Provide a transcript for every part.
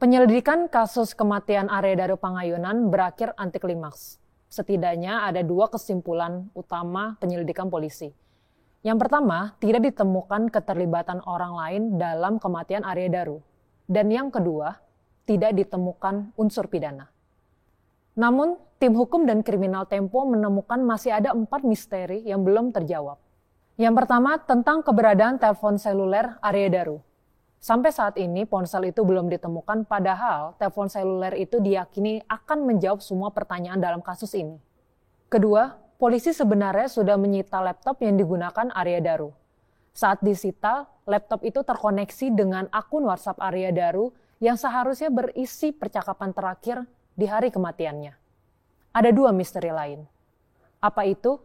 Penyelidikan kasus kematian Arya Daru Pangayunan berakhir antiklimaks. Setidaknya ada dua kesimpulan utama penyelidikan polisi. Yang pertama, tidak ditemukan keterlibatan orang lain dalam kematian Arya Daru. Dan yang kedua, tidak ditemukan unsur pidana. Namun, tim hukum dan kriminal Tempo menemukan masih ada 4 misteri yang belum terjawab. Yang pertama, tentang keberadaan telepon seluler Arya Daru. Sampai saat ini ponsel itu belum ditemukan, padahal telepon seluler itu diyakini akan menjawab semua pertanyaan dalam kasus ini. Kedua, polisi sebenarnya sudah menyita laptop yang digunakan Arya Daru. Saat disita, laptop itu terkoneksi dengan akun WhatsApp Arya Daru yang seharusnya berisi percakapan terakhir di hari kematiannya. Ada 2 misteri lain. Apa itu?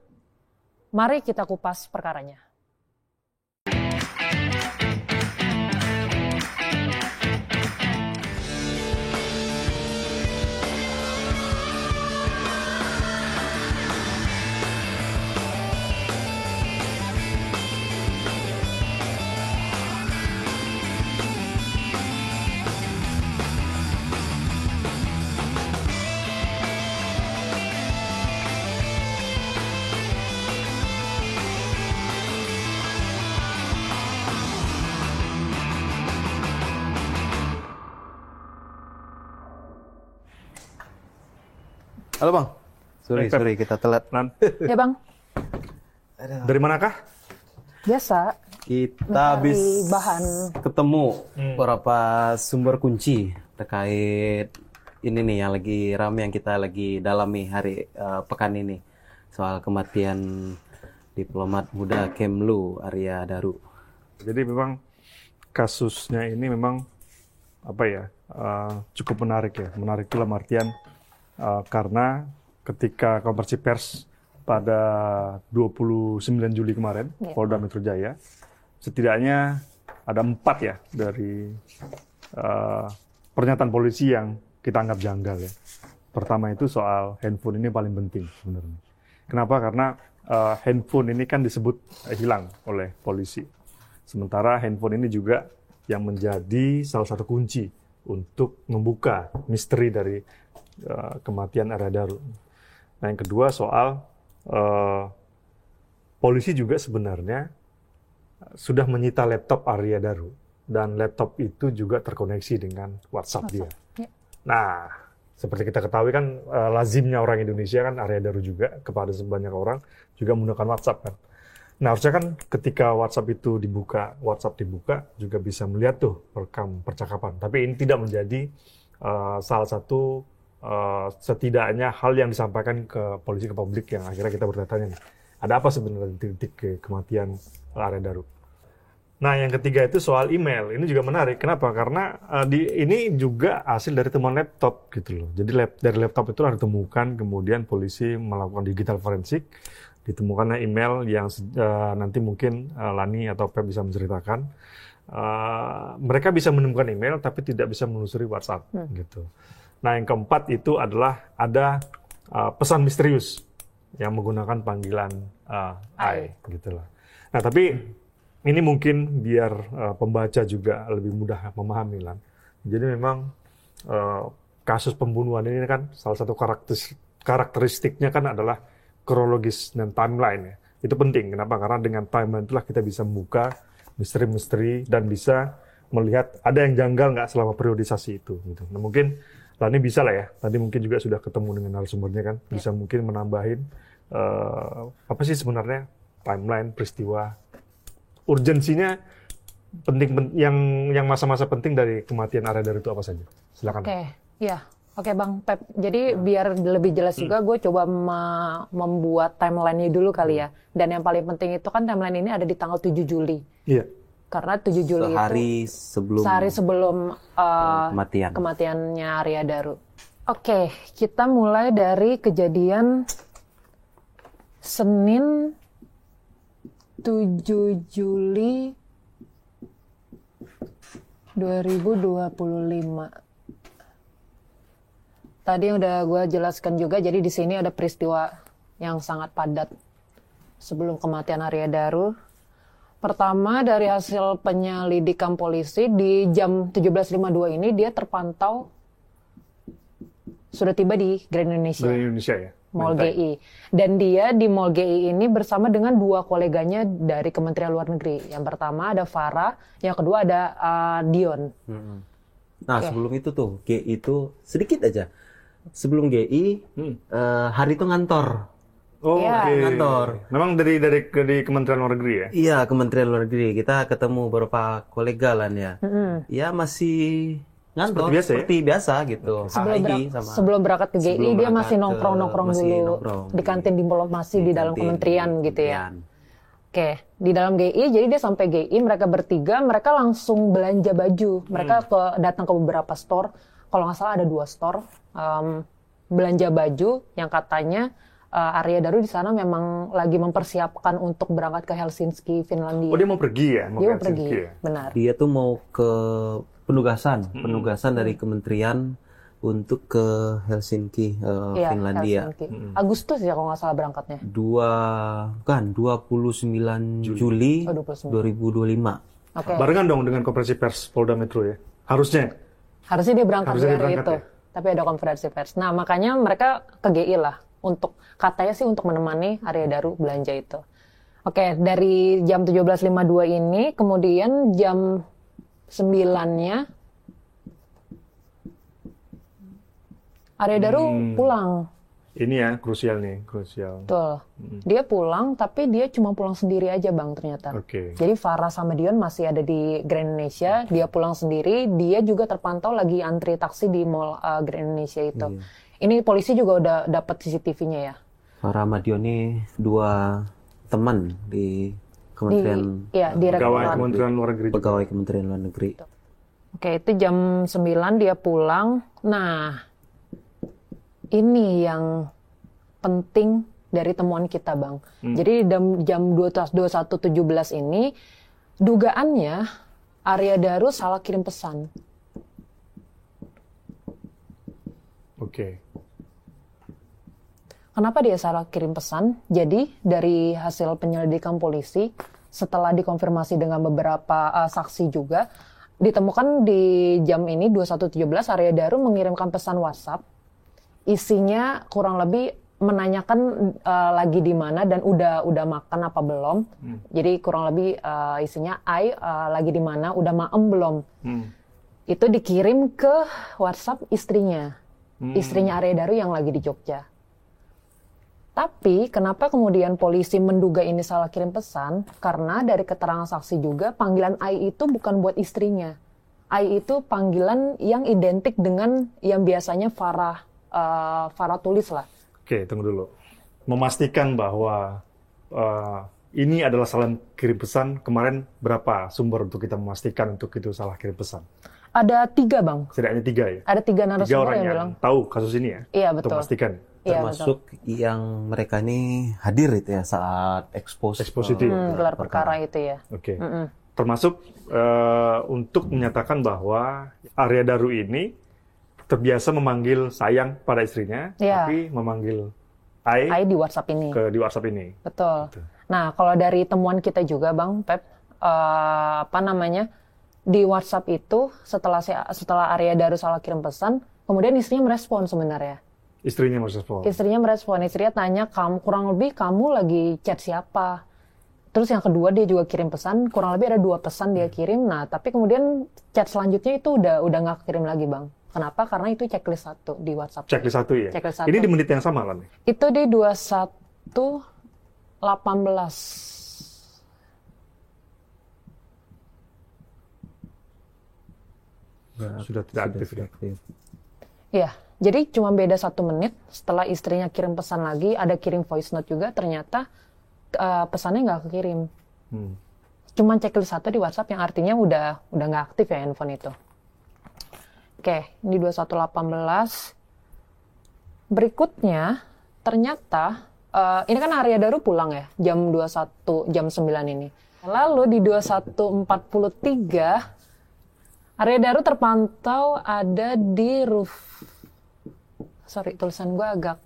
Mari kita kupas perkaranya. Halo Bang, sorry kita telat. Ya Bang. Dari manakah? Biasa. Kita habis bahan. ketemu beberapa sumber kunci terkait ini nih yang lagi ramai yang kita lagi dalami hari pekan ini soal kematian diplomat muda Kemlu Arya Daru. Jadi memang kasusnya ini memang cukup menarik ya. Menarik dalam artian karena ketika konferensi pers pada 29 Juli kemarin, Polda Metro Jaya, setidaknya ada 4 ya dari pernyataan polisi yang kita anggap janggal ya. Pertama itu soal handphone ini paling penting sebenarnya. Kenapa? Karena handphone ini kan disebut hilang oleh polisi. Sementara handphone ini juga yang menjadi salah satu kunci untuk membuka misteri dari kematian Arya Daru. Nah, yang kedua soal polisi juga sebenarnya sudah menyita laptop Arya Daru dan laptop itu juga terkoneksi dengan WhatsApp dia. Ya. Nah, seperti kita ketahui kan lazimnya orang Indonesia kan Arya Daru juga kepada sebanyak orang juga menggunakan WhatsApp kan. Nah, harusnya kan ketika WhatsApp dibuka juga bisa melihat tuh rekam percakapan. Tapi ini tidak menjadi salah satu setidaknya hal yang disampaikan ke polisi ke publik yang akhirnya kita bertanya-tanya, ada apa sebenarnya titik kematian Arya Daru. Nah, yang ketiga itu soal email. Ini juga menarik. Kenapa? Karena ini juga hasil dari temuan laptop gitu loh. Jadi dari laptop itu ditemukan, kemudian polisi melakukan digital forensik, ditemukannya email yang nanti mungkin Lani atau Pep bisa menceritakan. Mereka bisa menemukan email tapi tidak bisa menelusuri WhatsApp gitu. Nah, yang keempat itu adalah ada pesan misterius yang menggunakan panggilan I gitu lah. Nah, tapi ini mungkin biar pembaca juga lebih mudah memahami lah. Jadi memang kasus pembunuhan ini kan salah satu karakteristiknya kan adalah kronologis dan timeline ya. Itu penting. Kenapa? Karena dengan timeline itulah kita bisa membuka misteri-misteri dan bisa melihat ada yang janggal nggak selama periodisasi itu. Gitu. Nah, mungkin Lani bisa lah ya, tadi mungkin juga sudah ketemu dengan narasumbernya kan, bisa mungkin menambahin apa sih sebenarnya timeline peristiwa, urgensinya penting yang masa-masa penting dari kematian Arya Daru itu apa saja? Silakan. Oke Bang Pep. Jadi biar lebih jelas juga, gue coba membuat timeline-nya dulu kali ya. Dan yang paling penting itu kan timeline ini ada di tanggal 7 Juli. Iya. Karena 7 Juli sehari sebelum kematiannya Arya Daru. Oke, kita mulai dari kejadian Senin 7 Juli 2025. Tadi udah gue jelaskan juga, jadi di sini ada peristiwa yang sangat padat sebelum kematian Arya Daru. Pertama, dari hasil penyelidikan polisi di jam 17.52 ini dia terpantau sudah tiba di Grand Indonesia. Dari Indonesia ya? Mall Menteng. GI. Dan dia di Mall GI ini bersama dengan 2 koleganya dari Kementerian Luar Negeri. Yang pertama ada Farah, yang kedua ada Dion. Nah, sebelum itu tuh, GI itu sedikit aja. Sebelum GI, hari itu ngantor. Oh, Iya. oke. Kantor. Memang dari Kementerian Luar Negeri ya? Iya, Kementerian Luar Negeri. Kita ketemu beberapa kolega lah ya. Ya masih ngantor Seperti biasa ya? gitu. Sebelum berangkat ke GI Sebelum dia berangkat masih nongkrong-nongkrong masih dulu nongkrong di kantin diplomasi di dalam kantin kementerian gitu ya. kementerian. Oke, di dalam GI, jadi dia sampai GI, mereka bertiga, mereka langsung belanja baju. Mereka datang ke beberapa store, kalau nggak salah ada 2 store, belanja baju yang katanya Arya Daru di sana memang lagi mempersiapkan untuk berangkat ke Helsinki, Finlandia. Oh, dia mau pergi ya? Dia mau pergi, Helsinki ya? benar. Dia tuh mau ke penugasan dari kementerian untuk ke Helsinki, Iya, Finlandia. Helsinki. Agustus ya kalau nggak salah berangkatnya. 29 Juli Oh, 29. 2025. Oke. Barengan dong dengan konferensi pers Polda Metro ya? Harusnya. Harusnya dia berangkat Harusnya di dia hari berangkat itu. ya? Tapi ada konferensi pers. Nah, makanya mereka ke GI lah. Katanya sih untuk menemani Arya Daru belanja itu. Oke, dari jam 17.52 ini, kemudian jam 9-nya, Arya Daru pulang. Ini ya, krusial nih, krusial. Betul. Dia pulang, tapi dia cuma pulang sendiri aja, Bang, ternyata. Oke. Jadi Farah sama Dion masih ada di Grand Indonesia, dia pulang sendiri, dia juga terpantau lagi antri taksi di Mall Grand Indonesia itu. Ini polisi juga udah dapat CCTV-nya ya. Farah Madion ini 2 teman di Kementerian Di Pegawai Kementerian Luar Negeri. Pegawai Kementerian Luar Negeri. Oke, itu jam 9 dia pulang. Nah, ini yang penting dari temuan kita, Bang. Jadi jam 21.17 ini, dugaannya Arya Daru salah kirim pesan. Oke. Kenapa dia salah kirim pesan? Jadi, dari hasil penyelidikan polisi, setelah dikonfirmasi dengan beberapa saksi juga, ditemukan di jam ini, 21.17, Arya Daru mengirimkan pesan WhatsApp. Isinya kurang lebih menanyakan lagi di mana dan udah makan apa belum. Jadi kurang lebih isinya, lagi di mana, udah maem belum. Itu dikirim ke WhatsApp istrinya. Istrinya Arya Daru yang lagi di Jogja. Tapi kenapa kemudian polisi menduga ini salah kirim pesan? Karena dari keterangan saksi juga panggilan Ai itu bukan buat istrinya. Ai itu panggilan yang identik dengan yang biasanya Farah tulis lah. Oke, tunggu dulu. Memastikan bahwa ini adalah salah kirim pesan, kemarin berapa sumber untuk kita memastikan untuk itu salah kirim pesan? Ada 3, Bang. Setidaknya 3 ya? Ada 3 3 narasumber orang yang yang bilang. tahu kasus ini ya? Iya, Untuk betul. memastikan. Iya, Termasuk yang mereka ini hadir itu ya saat expose itu. Gelar perkara itu ya. Oke. Termasuk untuk menyatakan bahwa Arya Daru ini terbiasa memanggil sayang pada istrinya, Iya. tapi memanggil Ai Ai di WhatsApp ini. di WhatsApp ini. Betul. Nah, kalau dari temuan kita juga, Bang Pep, di WhatsApp itu setelah Arya Daru salah kirim pesan, kemudian istrinya merespon sebenarnya. Istrinya merespon. Istrinya merespon, istrinya tanya, kurang lebih kamu lagi chat siapa? Terus yang kedua dia juga kirim pesan, kurang lebih ada 2 pesan dia kirim. Nah, tapi kemudian chat selanjutnya itu udah nggak kirim lagi, Bang. Kenapa? Karena itu checklist 1 di WhatsApp. Checklist 1 ya? Checklist 1. Ini di menit yang sama kan? Itu di 21.18. Sudah tidak aktif ya? Iya, jadi cuma beda 1 menit setelah istrinya kirim pesan lagi, ada kirim voice note juga, ternyata pesannya nggak kekirim. Cuma checklist 1 di WhatsApp yang artinya udah nggak aktif ya handphone itu. Oke, ini 21.18. Berikutnya, ternyata, ini kan Arya Daru pulang ya, jam 21, jam 9 ini. Lalu di 21.43, Arya Daru terpantau ada di tulisan gue agak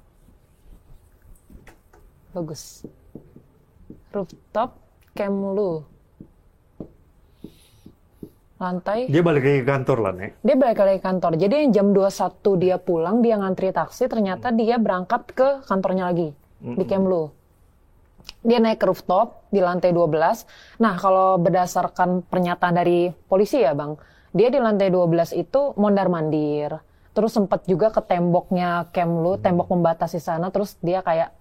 bagus. Rooftop Kemlu lantai. Dia balik lagi ke kantor lah, Nek. Dia balik lagi ke kantor. Jadi yang jam 21 dia pulang, dia ngantri taksi, ternyata dia berangkat ke kantornya lagi, di Kemlu. Dia naik ke rooftop di lantai 12. Nah, kalau berdasarkan pernyataan dari polisi ya, Bang, dia di lantai 12 itu mondar-mandir. Terus sempat juga ke temboknya Kemlu, tembok pembatas di sana, terus dia kayak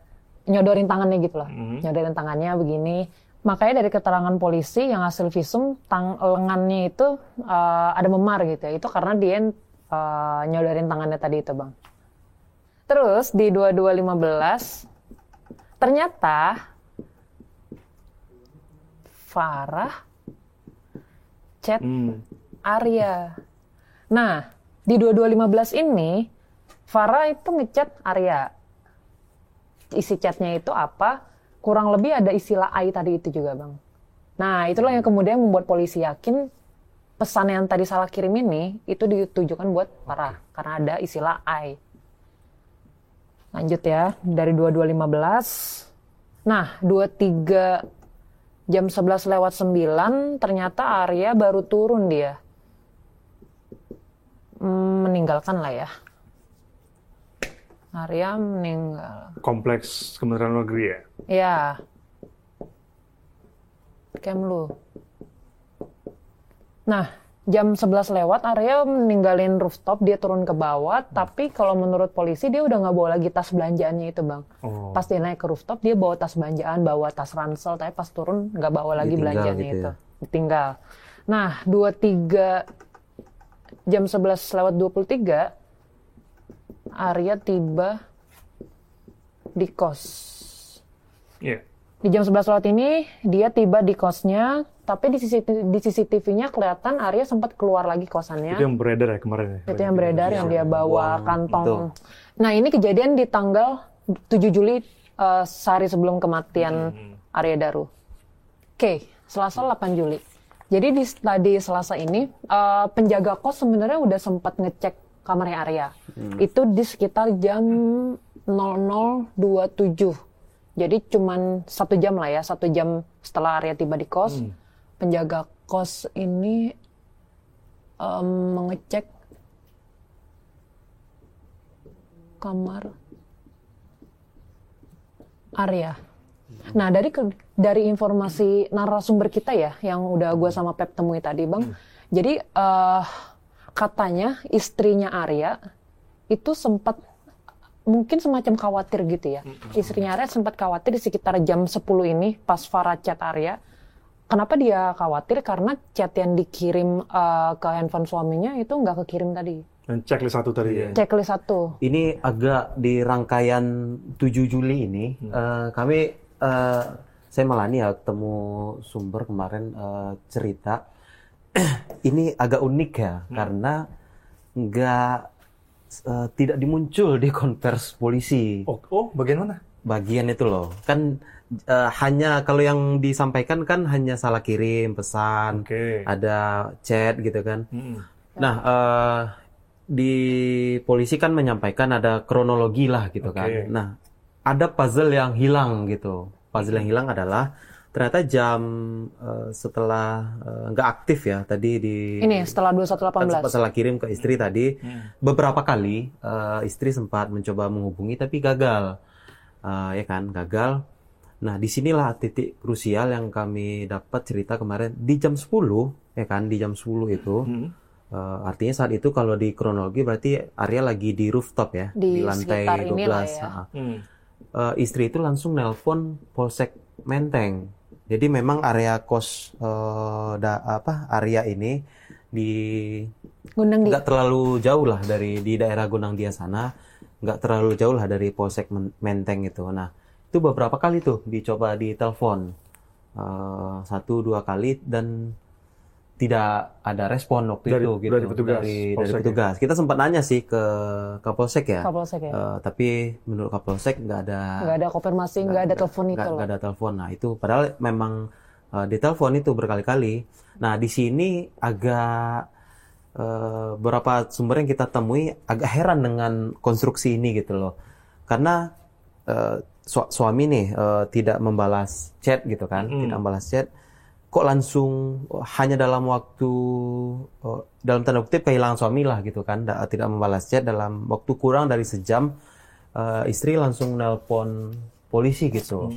nyodorin tangannya gitu lah. Nyodorin tangannya begini. Makanya dari keterangan polisi yang hasil visum, lengannya itu ada memar gitu ya. Itu karena dia nyodorin tangannya tadi itu, Bang. Terus di 22.15, ternyata Farah chat Arya. Nah, di 22.15 ini, Farah itu ngechat Arya. Isi chatnya itu apa? Kurang lebih ada istilah ai tadi itu juga, Bang. Nah, itulah yang kemudian membuat polisi yakin pesan yang tadi salah kirim ini itu ditujukan buat Farah. Karena ada istilah ai. Lanjut ya, dari 22.15. Nah, 23 jam 11:09 ternyata Arya baru turun dia. Meninggalkan lah ya. Arya meninggal. Kompleks Kementerian Luar Negeri ya? Ya. Kemlu. Nah, jam 11 lewat Arya meninggalin rooftop, dia turun ke bawah, tapi kalau menurut polisi dia udah nggak bawa lagi tas belanjaannya itu, Bang. Pas dia naik ke rooftop, dia bawa tas belanjaan, bawa tas ransel, tapi pas turun nggak bawa lagi belanjaannya gitu itu. ya. Ditinggal. Nah, 23 jam 11:23 Arya tiba di kos. Iya. Di jam 11 lewat ini, dia tiba di kosnya, tapi di CCTV-nya kelihatan Arya sempat keluar lagi kosannya. Itu yang beredar ya kemarin ya? Itu yang beredar, yang dia bawa kantong. betul. Nah, ini kejadian di tanggal 7 Juli, sehari sebelum kematian Arya Daru. Oke, Selasa 8 Juli. Jadi tadi Selasa ini, penjaga kos sebenarnya udah sempat ngecek kamarnya Arya. Itu di sekitar jam 00.27. Jadi cuman 1 jam lah ya, 1 jam setelah Arya tiba di kos. Penjaga kos ini mengecek kamar Arya. Nah, dari informasi narasumber kita ya, yang udah gue sama Pep temui tadi, Bang. Jadi katanya istrinya Arya itu sempat mungkin semacam khawatir gitu ya. Istrinya Arya sempat khawatir di sekitar jam 10 ini pas Farah chat Arya. Kenapa dia khawatir? Karena chat yang dikirim ke handphone suaminya itu nggak kekirim tadi. Dan checklist 1 tadi ya? Checklist 1. Ini agak di rangkaian 7 Juli ini, saya malah nih ya ketemu sumber kemarin cerita, ini agak unik ya, karena tidak dimuncul di konvers polisi. Oh, bagaimana? Bagian itu loh, kan hanya kalau yang disampaikan kan hanya salah kirim pesan, ada chat gitu kan. Nah, di polisi kan menyampaikan ada kronologi lah gitu kan. Nah, ada puzzle yang hilang gitu. Puzzle yang hilang adalah ternyata jam setelah nggak aktif ya tadi di ini setelah 21.18 setelah kirim ke istri tadi beberapa kali istri sempat mencoba menghubungi tapi gagal, ya kan, gagal. Nah, disinilah titik krusial yang kami dapat cerita kemarin di jam 10, ya kan, di jam 10 itu. Artinya saat itu kalau di kronologi berarti Arya lagi di rooftop ya, di lantai 12. Ya. Istri itu langsung nelpon Polsek Menteng. Jadi memang area kos Arya ini di nggak terlalu jauh lah dari di daerah Gunang Dia sana, nggak terlalu jauh lah dari Polsek Menteng itu. Nah, itu beberapa kali tuh dicoba ditelepon, 1-2 kali dan tidak ada respon waktu itu gitu dari petugas. Kita sempat nanya sih ke Kapolsek ya. Tapi menurut Kapolsek nggak ada konfirmasi, nggak ada telepon itu. Nggak ada telepon. Nah, itu padahal memang ditelepon itu berkali-kali. Nah, di sini agak beberapa sumber yang kita temui agak heran dengan konstruksi ini gitu loh. Karena suami nih tidak membalas chat gitu kan, tidak membalas chat. kok langsung hanya dalam waktu dalam tanda kutip kehilangan suami lah gitu kan, tidak membalas chat dalam waktu kurang dari sejam, istri langsung nelpon polisi gitu.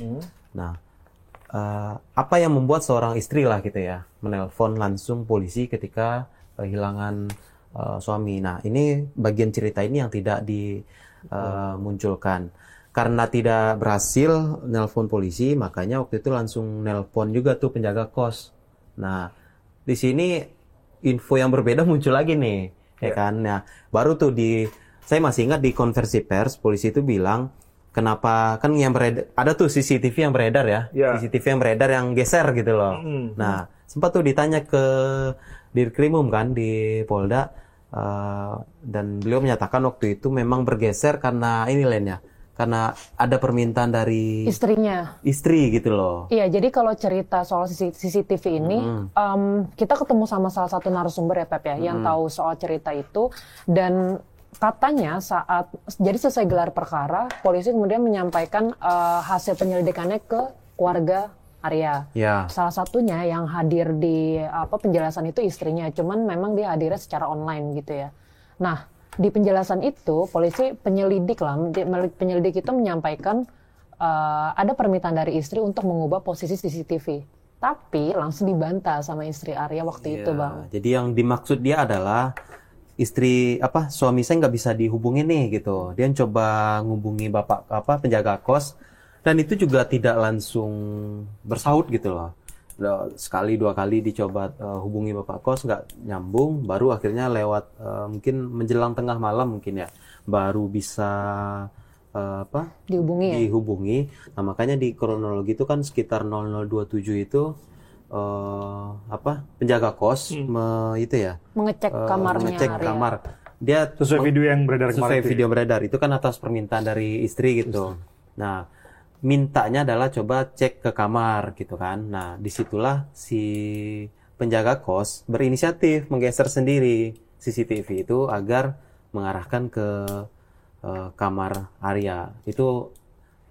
Nah, apa yang membuat seorang istri lah gitu ya menelpon langsung polisi ketika kehilangan suami. Nah, ini bagian cerita ini yang tidak dimunculkan. Karena tidak berhasil nelpon polisi, makanya waktu itu langsung nelpon juga tuh penjaga kos. Nah, di sini info yang berbeda muncul lagi nih, ya kan? Nah, baru tuh saya masih ingat di konversi pers, polisi itu bilang, kenapa, kan yang beredar, ada tuh CCTV yang beredar ya, CCTV yang beredar yang geser gitu loh. Nah, sempat tuh ditanya ke Dirkrimum kan, di Polda, dan beliau menyatakan waktu itu memang bergeser karena ini lainnya. Karena ada permintaan dari istri gitu loh. Iya, jadi kalau cerita soal CCTV ini, kita ketemu sama salah satu narasumber ya Pep ya, yang tahu soal cerita itu, dan katanya jadi selesai gelar perkara, polisi kemudian menyampaikan hasil penyelidikannya ke keluarga Arya. Ya. Salah satunya yang hadir di penjelasan itu istrinya, cuman memang dia hadirnya secara online gitu ya. Nah, di penjelasan itu, penyelidik itu menyampaikan ada permintaan dari istri untuk mengubah posisi CCTV. Tapi langsung dibantah sama istri Arya waktu itu, Bang. Jadi yang dimaksud dia adalah suami saya nggak bisa dihubungin nih gitu. Dia coba ngubungi penjaga kos, dan itu juga tidak langsung bersaut gitu loh. Sekali dua kali dicoba hubungi bapak kos nggak nyambung, baru akhirnya lewat mungkin menjelang tengah malam mungkin ya baru bisa dihubungi. Nah, makanya di kronologi itu kan sekitar 00.27 itu penjaga kos mengecek kamarnya kamar. Dia sesuai video yang beredar kemarin. Sesuai video beredar itu kan atas permintaan dari istri gitu. Nah, mintanya adalah coba cek ke kamar gitu kan. Nah, disitulah si penjaga kos berinisiatif menggeser sendiri CCTV itu agar mengarahkan ke kamar Arya. Itu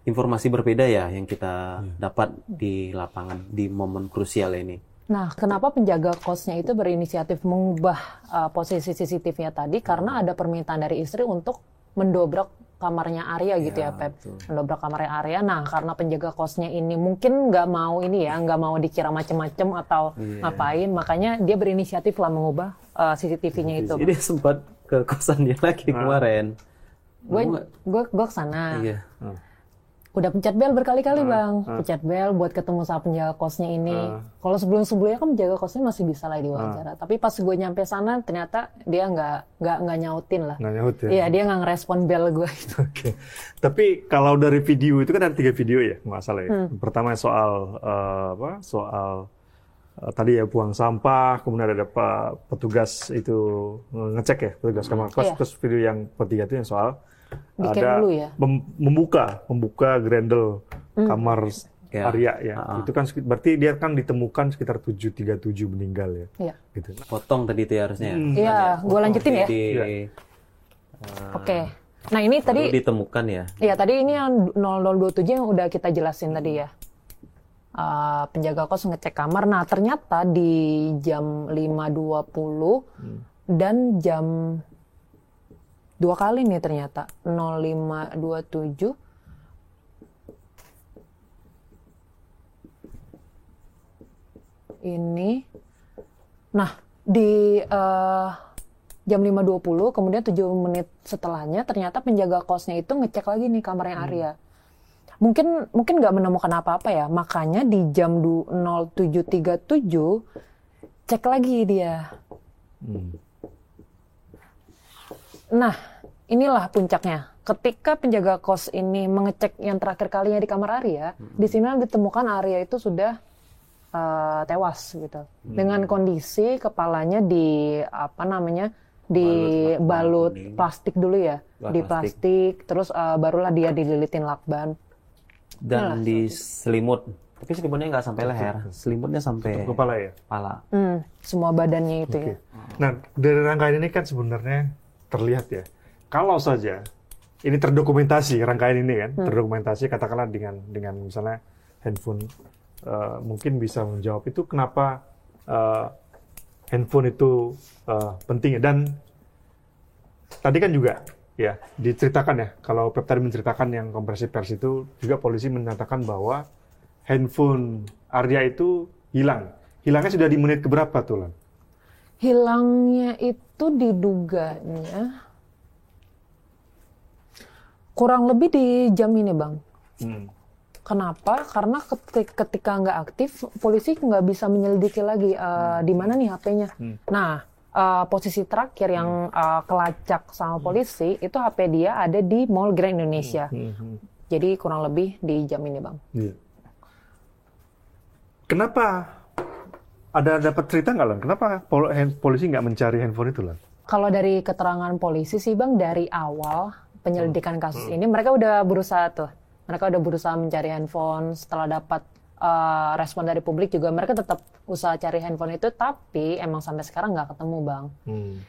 informasi berbeda ya yang kita dapat di lapangan di momen krusial ini. Nah, kenapa penjaga kosnya itu berinisiatif mengubah posisi CCTV-nya tadi? Karena ada permintaan dari istri untuk mendobrak kamarnya Arya gitu ya Pep. Mendobrak kamarnya Arya. Nah, karena penjaga kosnya ini mungkin nggak mau dikira macem-macem atau ngapain, makanya dia berinisiatif lah mengubah CCTV-nya itu. Jadi sempat ke kosan dia lagi kemarin. Gue kesana. Iya. Udah pencet bel berkali-kali Bang, pencet bel buat ketemu sama penjaga kosnya ini. Kalau sebelumnya kan penjaga kosnya masih bisa lah diwawancara. Tapi pas gue nyampe sana ternyata dia nggak nyautin lah. Nggak nyaut ya? Iya, dia nggak ngerespon bel gue. Oke. Tapi kalau dari video itu kan ada 3 video ya, nggak salah ya. Pertama soal tadi ya buang sampah, kemudian ada petugas itu ngecek ya, petugas kamar kos. Terus video yang ketiga itu yang soal bikin ada dulu ya. membuka grendel kamar Arya ya. Itu kan berarti dia kan ditemukan sekitar 7.37 meninggal ya. Iya. Gitu. Potong tadi itu ya harusnya. Iya, gue lanjutin ya. Oke. Nah, ini tadi ditemukan ya. Iya, tadi ini yang 0027 yang udah kita jelasin tadi ya. Penjaga kos ngecek kamar. Nah, ternyata di jam 5.20 dan jam 2 kali nih ternyata 05.27 ini. Nah, di jam 5.20 kemudian 7 menit setelahnya ternyata penjaga kosnya itu ngecek lagi nih kamarnya Arya. Mungkin nggak menemukan apa-apa ya, makanya di jam 07.37 cek lagi dia. Nah, inilah puncaknya. Ketika penjaga kos ini mengecek yang terakhir kalinya di kamar Arya, di sini ditemukan Arya itu sudah tewas gitu. Dengan kondisi kepalanya dibalut plastik dulu ya. Plastik, terus barulah dia dililitin lakban. Dan di selimut. Tapi selimutnya nggak sampai leher, selimutnya sampai kepala ya? Kepala. Semua badannya itu ya. Nah, dari rangkaian ini kan sebenarnya terlihat ya, kalau saja ini terdokumentasi rangkaian ini kan, terdokumentasi katakanlah dengan misalnya handphone mungkin bisa menjawab itu kenapa handphone itu penting. Dan tadi kan juga ya diceritakan ya, kalau Pep tadi menceritakan yang konferensi pers itu juga polisi menyatakan bahwa handphone Arya itu hilang. Hilangnya sudah di menit keberapa tuh, Lan? Hilangnya itu diduganya kurang lebih di jam ini, Bang. Kenapa? Karena ketika nggak aktif, polisi nggak bisa menyelidiki lagi di mana nih HP-nya. Nah, posisi terakhir yang kelacak sama polisi itu HP dia ada di Mall Grand Indonesia. Jadi kurang lebih di jam ini, Bang. Iya. Kenapa? Ada dapat cerita nggak, Lan? Kenapa polisi nggak mencari handphone itu, Lan? Kalau dari keterangan polisi sih, Bang, dari awal penyelidikan kasus ini mereka udah berusaha mencari handphone. Setelah dapat respon dari publik juga mereka tetap usaha cari handphone itu, tapi emang sampai sekarang nggak ketemu, Bang.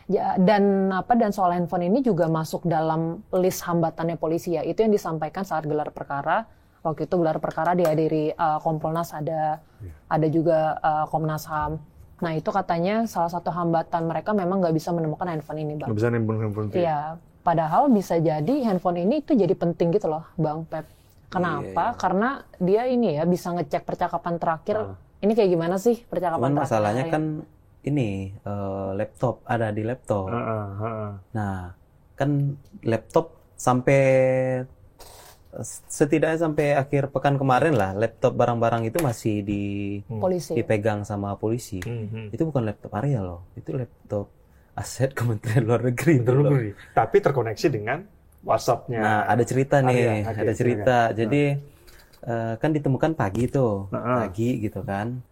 Ya, dan soal handphone ini juga masuk dalam list hambatannya polisi ya. Itu yang disampaikan saat gelar perkara. Waktu itu gelar perkara dihadiri Kompolnas, ada juga Komnas HAM. Nah, itu katanya salah satu hambatan mereka memang nggak bisa menemukan handphone ini, Bang. Nggak bisa handphone itu. Iya, padahal bisa jadi handphone ini itu jadi penting gitu loh, Bang Pep. Kenapa? Karena dia ini ya bisa ngecek percakapan terakhir. Ini kayak gimana sih percakapan terakhir? Masalahnya kan ini laptop, ada di laptop. Nah, kan laptop setidaknya sampai akhir pekan kemarin lah, laptop barang-barang itu masih dipegang sama polisi. Itu bukan laptop Arya loh, itu laptop aset Kementerian Luar Negeri. Tapi terkoneksi dengan WhatsApp-nya. Nah, ada cerita nih, Arya. ada cerita. Jadi kan ditemukan pagi tuh, pagi gitu kan.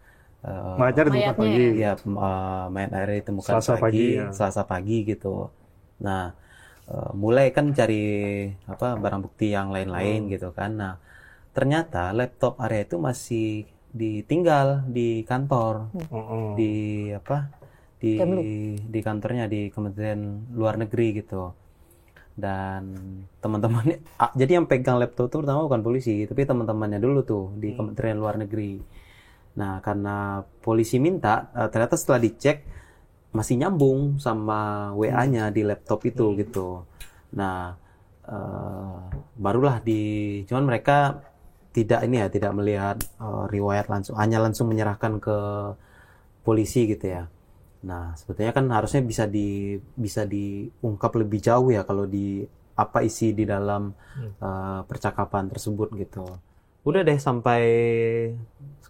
Mayatnya ditemukan pagi. Ya, mayat Arya ditemukan Selasa pagi gitu. Nah, mulai kan cari barang bukti yang lain-lain gitu kan. Nah, ternyata laptop Arya itu masih ditinggal di kantor, di kantornya di Kementerian Luar Negeri gitu. Dan teman-temannya, jadi yang pegang laptop itu pertama bukan polisi, tapi teman-temannya dulu tuh di Kementerian Luar Negeri. Nah, karena polisi minta, ternyata setelah dicek masih nyambung sama WA-nya di laptop itu gitu. Nah, barulah cuman mereka tidak melihat riwayat langsung, hanya langsung menyerahkan ke polisi gitu ya. Nah, sebetulnya kan harusnya bisa diungkap lebih jauh ya kalau apa isi di dalam percakapan tersebut gitu. Udah deh sampai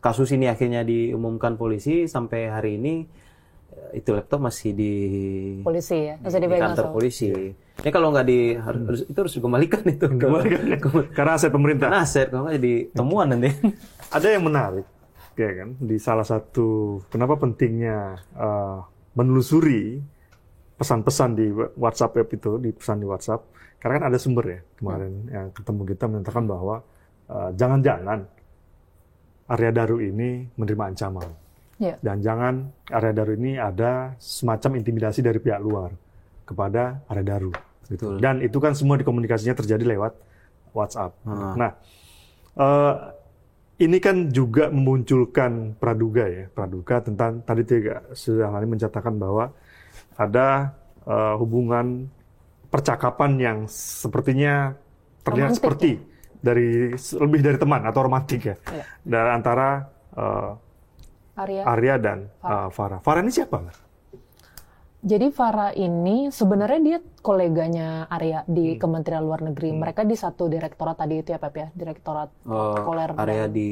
kasus ini akhirnya diumumkan polisi, sampai hari ini itu laptop masih di polisi ya, di kantor polisi. Ini kalau nggak itu harus dikembalikan itu. Karena aset pemerintah. Karena aset, kalau nggak jadi temuan nanti. Ada yang menarik, ya kan? Di salah satu kenapa pentingnya menelusuri pesan-pesan di WhatsApp web itu, di pesan di WhatsApp, karena kan ada sumber ya kemarin yang ketemu kita menyatakan bahwa jangan-jangan Arya Daru ini menerima ancaman. Dan jangan Arya Daru ini ada semacam intimidasi dari pihak luar kepada Arya Daru. Gitu. Dan itu kan semua dikomunikasinya terjadi lewat WhatsApp. Nah, ini kan juga memunculkan praduga tentang tadi sudah mencatatkan bahwa ada hubungan percakapan yang sepertinya terlihat seperti lebih dari teman atau romantik ya. Dari antara Arya dan Farah. Farah ini siapa? Jadi Farah ini sebenarnya dia koleganya Arya di Kementerian Luar Negeri. Mereka di satu direktorat tadi itu ya, Pep ya, Direktorat Koler. Arya di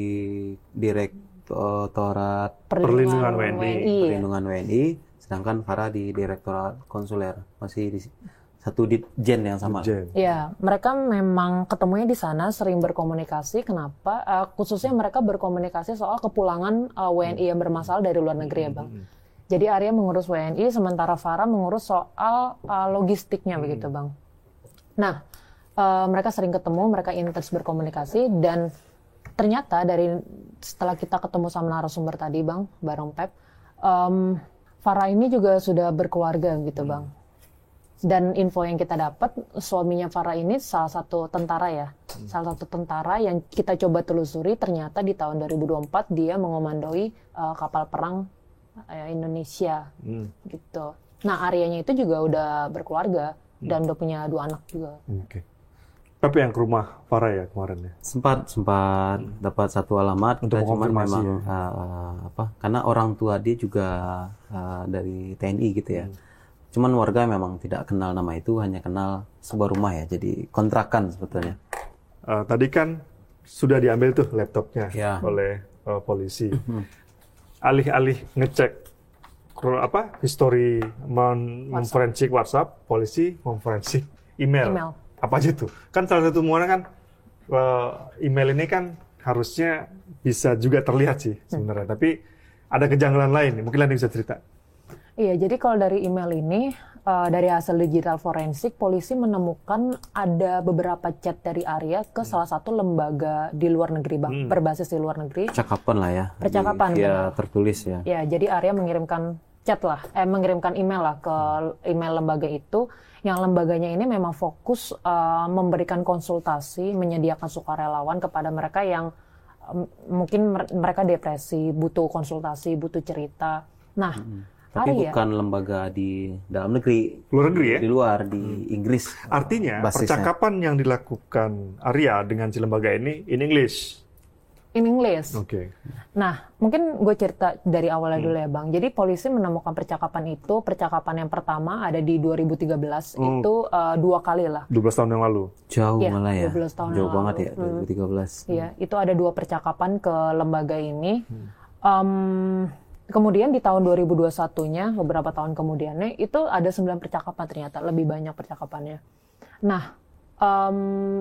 Direktorat Perlindungan WNI, sedangkan Farah di Direktorat Konsuler, masih di satu ditjen yang sama. Ya, mereka memang ketemunya di sana, sering berkomunikasi. Kenapa? Khususnya mereka berkomunikasi soal kepulangan WNI yang bermasalah dari luar negeri ya, Bang. Jadi Arya mengurus WNI, sementara Farah mengurus soal logistiknya begitu, Bang. Nah, mereka sering ketemu, mereka intens berkomunikasi, dan ternyata setelah kita ketemu sama narasumber tadi, Bang, bareng Pep, Farah ini juga sudah berkeluarga gitu, Bang. Dan info yang kita dapat, suaminya Farah ini salah satu tentara ya. Salah satu tentara yang kita coba telusuri, ternyata di tahun 2024 dia mengomandoi kapal perang Indonesia. Gitu. Nah, Aryanya itu juga udah berkeluarga dan udah punya 2 anak juga. Oke. Tapi yang ke rumah Farah ya kemarin ya? Sempat dapat satu alamat, untuk cuman mengonfirmasi memang karena orang tua dia juga dari TNI gitu ya. Cuman warga memang tidak kenal nama itu, hanya kenal sebuah rumah ya, jadi kontrakan sebetulnya. Tadi kan sudah diambil tuh laptopnya oleh polisi. Alih-alih ngecek history memforensik WhatsApp, polisi memforensik email. Apa aja tuh? Kan salah satu muaranya kan email ini kan harusnya bisa juga terlihat sih sebenarnya, tapi ada kejanggalan lain. Mungkin Lani bisa cerita. Iya, jadi kalau dari email ini, dari hasil digital forensik, polisi menemukan ada beberapa chat dari Arya ke salah satu lembaga di luar negeri, Bang, berbasis di luar negeri. Percakapan lah ya. Percakapan. Via tertulis ya. Ya, jadi Arya mengirimkan mengirimkan email lah ke email lembaga itu, yang lembaganya ini memang fokus memberikan konsultasi, menyediakan sukarelawan kepada mereka yang mungkin mereka depresi, butuh konsultasi, butuh cerita. Nah, tapi bukan lembaga di dalam negeri, luar negeri ya? Di luar, di Inggris. Artinya basisnya. Percakapan yang dilakukan Arya dengan si lembaga ini in English. In English. Oke. Nah, mungkin gue cerita dari awalnya dulu ya, Bang. Jadi polisi menemukan percakapan itu. Percakapan yang pertama ada di 2013, itu 2 kali lah. 12 tahun yang lalu. Jauh malah ya. 12 tahun Jauh yang banget lalu. ya, 2013. Iya, itu ada 2 percakapan ke lembaga ini. Kemudian di tahun 2021-nya, beberapa tahun kemudiannya, itu ada 9 percakapan ternyata, lebih banyak percakapannya. Nah,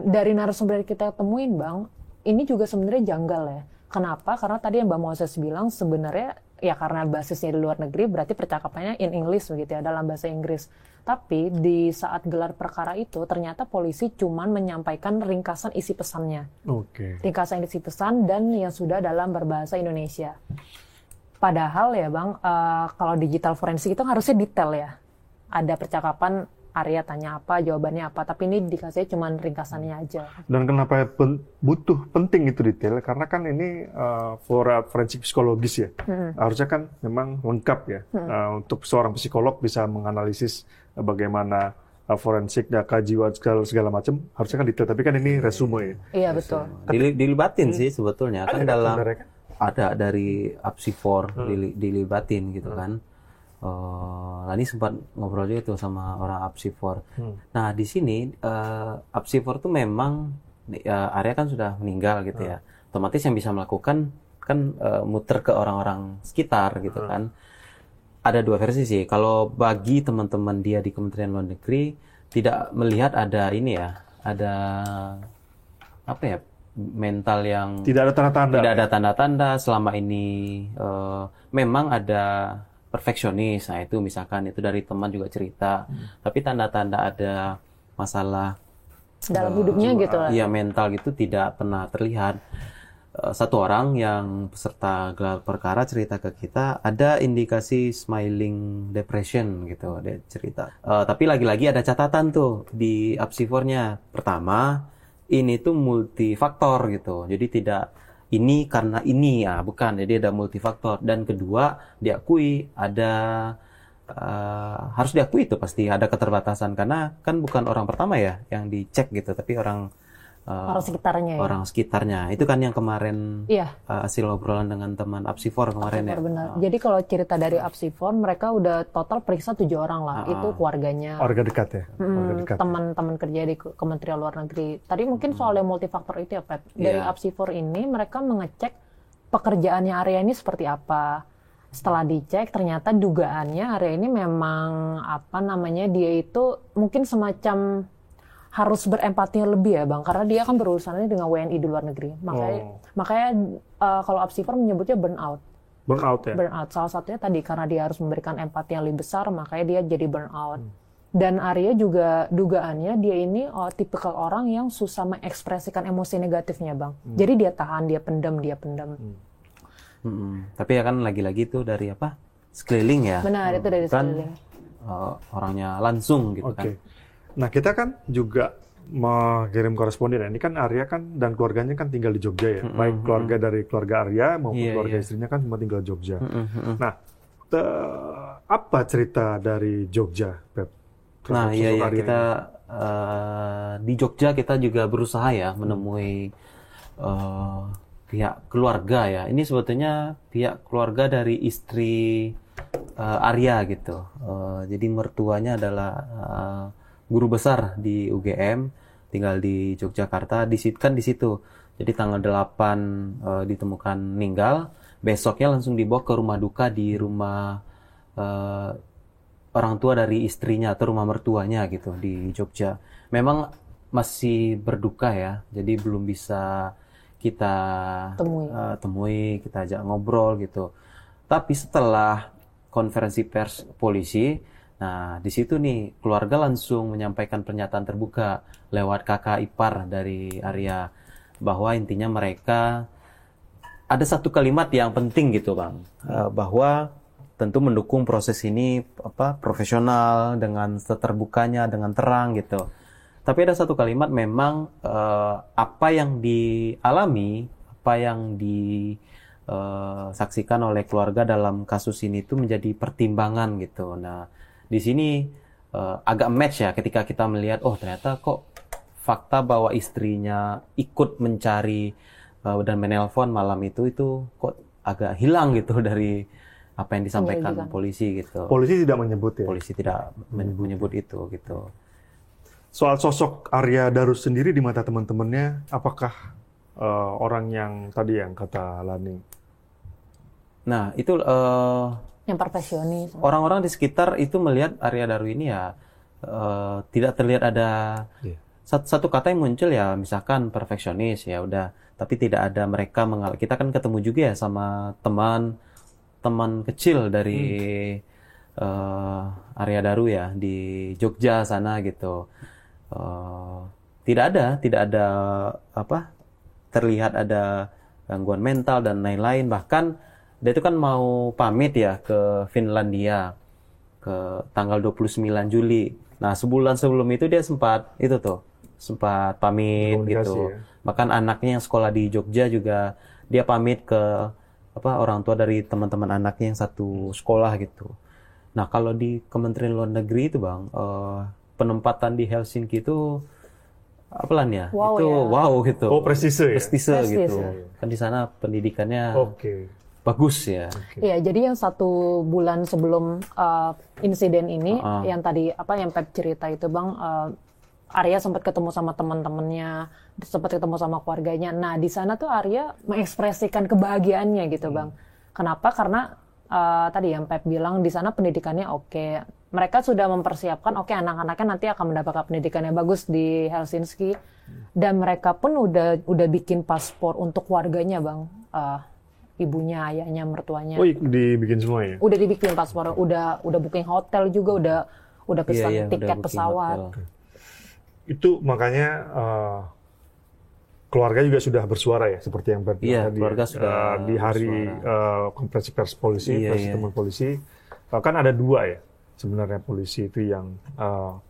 dari narasumber yang kita temuin, Bang, ini juga sebenarnya janggal ya. Kenapa? Karena tadi yang Mbak Moses bilang sebenarnya ya karena basisnya di luar negeri, berarti percakapannya in English begitu ya, dalam bahasa Inggris. Tapi di saat gelar perkara itu, ternyata polisi cuman menyampaikan ringkasan isi pesannya. Oke. Ringkasan isi pesan dan yang sudah dalam berbahasa Indonesia. Padahal ya Bang, kalau digital forensik itu harusnya detail ya. Ada percakapan, Arya tanya apa, jawabannya apa. Tapi ini dikasih cuma ringkasannya aja. Dan kenapa butuh penting itu detail? Karena kan ini forensik psikologis ya. Harusnya kan memang lengkap ya. Untuk seorang psikolog bisa menganalisis bagaimana forensik, data jiwa, segala macam. Harusnya kan detail. Tapi kan ini resume ya. Iya betul. Dilibatin sih sebetulnya. Kan dalam... Kan? Ada dari Apsifor dilibatin gitu kan. Lani sempat ngobrol juga tuh sama orang Apsifor. Nah di sini Apsifor tuh memang Arya kan sudah meninggal gitu ya. Otomatis yang bisa melakukan kan muter ke orang-orang sekitar gitu kan. Ada 2 versi sih. Kalau bagi teman-teman dia di Kementerian Luar Negeri tidak melihat ada ini ya, ada apa ya? Mental yang tidak ada tanda-tanda. Tidak ada tanda-tanda selama ini memang ada perfeksionis. Nah, itu misalkan itu dari teman juga cerita. Tapi tanda-tanda ada masalah dalam hidupnya gitu lah. Iya, mental gitu tidak pernah terlihat. Satu orang yang peserta gelar perkara cerita ke kita ada indikasi smiling depression gitu, dia cerita. Tapi lagi-lagi ada catatan tuh di Apsifornya. Pertama, ini tuh multifaktor gitu. Jadi tidak ini karena ini ya, bukan. Jadi ada multifaktor. Dan kedua, diakui ada harus diakui itu pasti ada keterbatasan karena kan bukan orang pertama ya yang dicek gitu, tapi orang sekitarnya. Orang sekitarnya. Itu kan yang kemarin hasil obrolan dengan teman Apsifor kemarin. Apsifor, benar. Jadi kalau cerita dari Apsifor, mereka udah total periksa 7 orang lah. Itu keluarganya. Warga dekat ya? Teman-teman kerja di Kementerian Luar Negeri. Tadi mungkin soal yang multifaktor itu ya, Pep. Dari Apsifor ini, mereka mengecek pekerjaannya Arya ini seperti apa. Setelah dicek, ternyata dugaannya Arya ini memang, dia itu mungkin semacam harus berempati lebih ya Bang, karena dia kan berurusannya dengan WNI di luar negeri. Makanya kalau Apsifor menyebutnya burnout. Burnout ya? Burnout. Salah satunya tadi karena dia harus memberikan empati yang lebih besar, makanya dia jadi burnout. Dan Arya juga dugaannya dia ini tipikal orang yang susah mengekspresikan emosi negatifnya Bang. Jadi dia tahan, dia pendam. Tapi ya kan lagi-lagi itu dari apa? Sekeliling ya. Benar, itu dari sekeliling. orangnya langsung gitu kan. Nah kita kan juga mengirim koresponden. Ini kan Arya kan dan keluarganya kan tinggal di Jogja ya. Baik keluarga dari keluarga Arya maupun keluarga istrinya kan semua tinggal di Jogja. Nah, apa cerita dari Jogja, Pep? Nah, iya kita di Jogja kita juga berusaha ya menemui pihak keluarga ya. Ini sebetulnya pihak keluarga dari istri Arya gitu. Jadi mertuanya adalah guru besar di UGM, tinggal di Yogyakarta, kan di situ. Jadi tanggal 8 ditemukan meninggal, besoknya langsung dibawa ke rumah duka di rumah orang tua dari istrinya atau rumah mertuanya gitu di Jogja. Memang masih berduka ya, jadi belum bisa kita temui, kita ajak ngobrol gitu. Tapi setelah konferensi pers polisi, nah di situ nih keluarga langsung menyampaikan pernyataan terbuka lewat kakak ipar dari Arya bahwa intinya mereka ada satu kalimat yang penting gitu Bang, bahwa tentu mendukung proses ini profesional dengan seterbukanya dengan terang gitu. Tapi ada satu kalimat memang apa yang dialami, apa yang disaksikan oleh keluarga dalam kasus ini itu menjadi pertimbangan gitu. Nah, di sini agak match ya ketika kita melihat ternyata kok fakta bahwa istrinya ikut mencari dan menelpon malam itu kok agak hilang gitu dari apa yang disampaikan polisi gitu. Polisi tidak menyebut ya? Polisi tidak menyebut itu gitu. Soal sosok Arya Darus sendiri di mata teman-temannya, apakah orang yang tadi yang kata Lani? Nah, itu yang perfeksionis. Orang-orang di sekitar itu melihat Arya Daru ini ya tidak terlihat ada satu kata yang muncul ya, misalkan perfeksionis ya udah, tapi tidak ada mereka kita kan ketemu juga ya sama teman kecil dari Arya Daru ya di Jogja sana gitu. Tidak ada terlihat ada gangguan mental dan lain-lain. Bahkan dia itu kan mau pamit ya ke Finlandia ke tanggal 29 Juli. Nah, sebulan sebelum itu dia sempat pamit gitu. Ya. Bahkan anaknya yang sekolah di Jogja juga dia pamit ke orang tua dari teman-teman anaknya yang satu sekolah gitu. Nah, kalau di Kementerian Luar Negeri itu Bang, penempatan di Helsinki itu wow gitu. Oh, prestise gitu. Kan di sana pendidikannya bagus ya. Iya, jadi yang 1 bulan sebelum insiden ini, yang tadi yang Pep cerita itu Bang, Arya sempat ketemu sama teman-temannya, sempat ketemu sama keluarganya. Nah, di sana tuh Arya mengekspresikan kebahagiaannya gitu, Bang. Kenapa? Karena tadi yang Pep bilang di sana pendidikannya oke. Mereka sudah mempersiapkan anak-anaknya nanti akan mendapatkan pendidikan yang bagus di Helsinki. Dan mereka pun udah bikin paspor untuk keluarganya, Bang. Ibunya, ayahnya, mertuanya. Oh, dibikin semua ya? Udah dibikin paspor, udah booking hotel juga, udah pesan tiket pesawat. Itu makanya keluarga juga sudah bersuara ya, seperti yang keluarga sudah di hari konferensi pers polisi, teman polisi, kan ada 2 ya sebenarnya polisi itu yang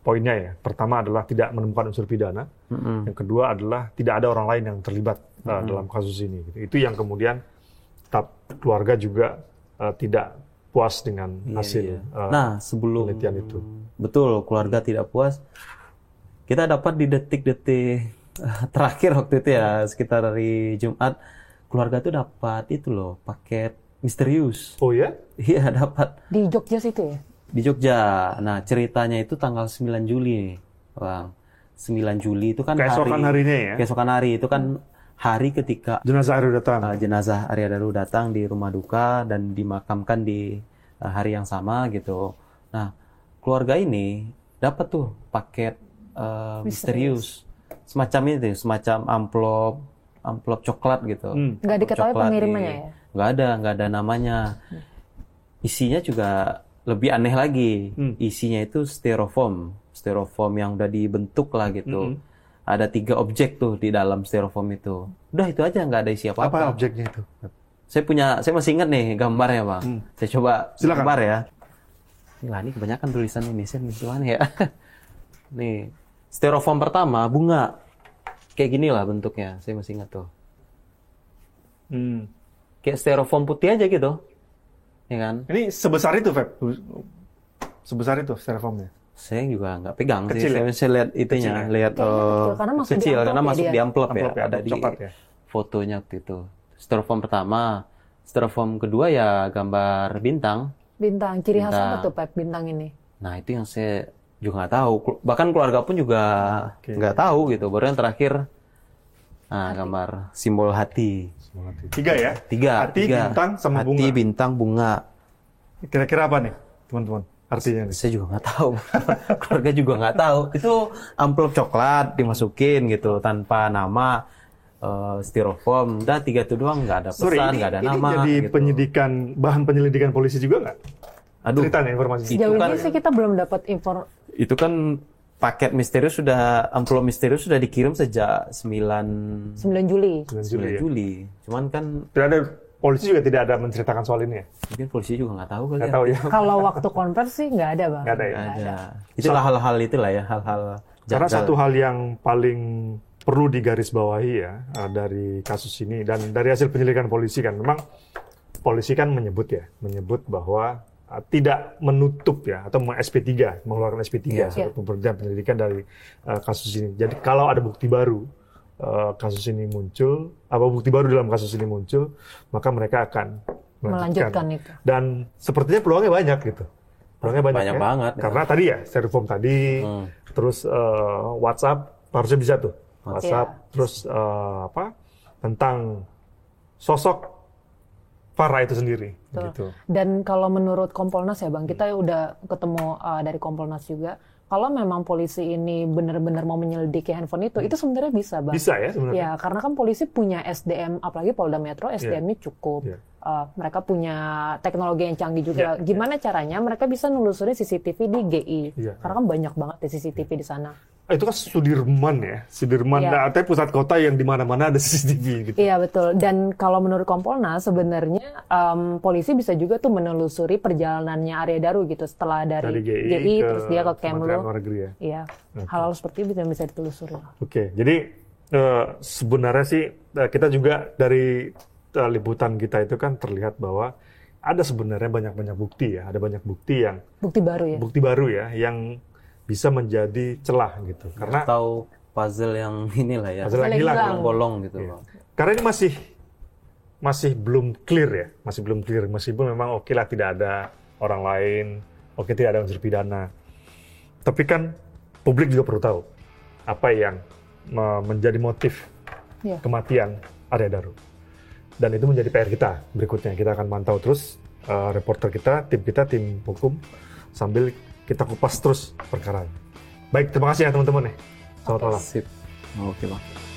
poinnya ya. Pertama adalah tidak menemukan unsur pidana, yang kedua adalah tidak ada orang lain yang terlibat dalam kasus ini. Itu yang kemudian keluarga juga tidak puas dengan hasil penelitian itu. Betul, keluarga tidak puas. Kita dapat di detik-detik terakhir waktu itu ya, sekitar hari Jumat, keluarga tuh dapat paket misterius. Oh ya? Iya, dapat. Di Jogja situ ya? Di Jogja. Nah, ceritanya itu tanggal 9 Juli, Bang. 9 Juli itu kan keesokan harinya ya? Keesokan hari, itu kan hari ketika jenazah Arya Daru datang di rumah duka dan dimakamkan di hari yang sama gitu. Nah, keluarga ini dapat tuh paket misterius semacam amplop coklat gitu. Nggak diketahui pengirimannya ya? Nggak ada namanya. Isinya juga lebih aneh lagi. Isinya itu styrofoam yang udah dibentuk lah gitu. Ada 3 objek tuh di dalam styrofoam itu. Udah itu aja, nggak ada isi apa-apa. Apa objeknya itu? Saya masih ingat nih gambarnya Bang. Saya coba gambar ya. Wah, ini kebanyakan tulisan Indonesia nih, gimana ya? Nih, styrofoam pertama, bunga. Kayak gini lah bentuknya, saya masih ingat tuh. Kayak styrofoam putih aja gitu. Ya kan? Ini sebesar itu, Feb? Sebesar itu styrofoamnya? Saya juga nggak pegang Kecil sih. ya? Saya lihat itunya, Kecil ya? lihat karena masuk di kecil amplop karena ya masuk dia. di amplop ya. Amplop ya, Ada amplop di coklat ya? fotonya waktu itu. Styrofoam pertama, styrofoam kedua ya gambar bintang. Bintang, ciri khas Bintang. apa tuh Pep bintang ini? Nah itu yang saya juga nggak tahu. Bahkan keluarga pun juga nggak tahu gitu. Baru yang terakhir, gambar simbol hati. 3 ya? Hati, Tiga. bintang, sama bunga. Hati, bintang, bunga. Kira-kira apa nih, teman-teman? Artinya nih. Saya juga nggak tahu. Keluarga juga nggak tahu. Itu amplop coklat dimasukin gitu tanpa nama, styrofoam. Udah 3 itu doang, nggak ada pesan, nggak ada ini nama. jadi gitu. bahan penyelidikan polisi juga nggak? Aduh, Ceritanya informasi. Sejauh kan- ini sih kita belum dapat info. itu kan paket misterius amplop misterius sudah dikirim sejak 9 Juli. 9 Juli ya. Juli. Cuman kan Tidak ada, polisi juga tidak ada menceritakan soal ini ya? mungkin polisi juga nggak tahu kali Nggak tahu ya? Kalau waktu konversi nggak ada bang. Nggak ada ya? Ada. Itulah hal-hal itulah ya, hal-hal Karena janggal. satu hal yang paling perlu digarisbawahi ya dari kasus ini dan dari hasil penyelidikan polisi kan, memang polisi kan menyebut bahwa tidak menutup ya atau SP3, mengeluarkan SP3 surat pemberhentian penyelidikan dari kasus ini. Jadi kalau ada bukti baru kasus ini muncul, bukti baru dalam kasus ini muncul, maka mereka akan Melanjutkan itu. Dan sepertinya peluangnya banyak gitu. Peluangnya banyak Banyak ya. banget. Karena tadi ya styrofoam tadi, terus WhatsApp harusnya bisa tuh. WhatsApp, terus tentang sosok Farah itu sendiri. Gitu. Dan kalau menurut Kompolnas ya bang, kita udah ketemu dari Kompolnas juga. Kalau memang polisi ini benar-benar mau menyelidiki handphone itu sebenarnya bisa bang. Bisa ya sebenarnya. Ya, karena kan polisi punya SDM, apalagi Polda Metro, SDM-nya cukup. Iya. Mereka punya teknologi yang canggih juga. Gimana caranya mereka bisa nelusuri CCTV di GI? Iya. Karena kan banyak banget di CCTV di sana. Itu kan Sudirman ya, Sudirman, Iya. artinya pusat kota yang di mana-mana ada CCTV gitu. Iya betul. Dan kalau menurut Kompolnas sebenarnya polisi bisa juga tuh menelusuri perjalanannya Arya Daru gitu setelah dari GI ke terus dia ke Kementerian Kemlu. Luar Negeri ya. Iya. Hal-hal seperti itu bisa ditelusuri. Oke, jadi sebenarnya sih kita juga dari liputan kita itu kan terlihat bahwa ada sebenarnya banyak bukti ya, ada banyak bukti Bukti baru ya. yang bisa menjadi celah gitu. Karena atau puzzle yang inilah ya. Puzzle yang hilang. Bolong gitu Iya. Bang. Karena ini masih belum clear ya, masih belum clear. Meskipun memang oke lah tidak ada orang lain, oke tidak ada unsur pidana. Tapi kan publik juga perlu tahu apa yang menjadi motif kematian Arya Daru. Dan itu menjadi PR kita berikutnya. Kita akan mantau terus reporter kita, tim hukum, sambil kita kupas terus perkara. Baik, terima kasih ya teman-teman ya. Selamat malam. Sip. Oke, Bang.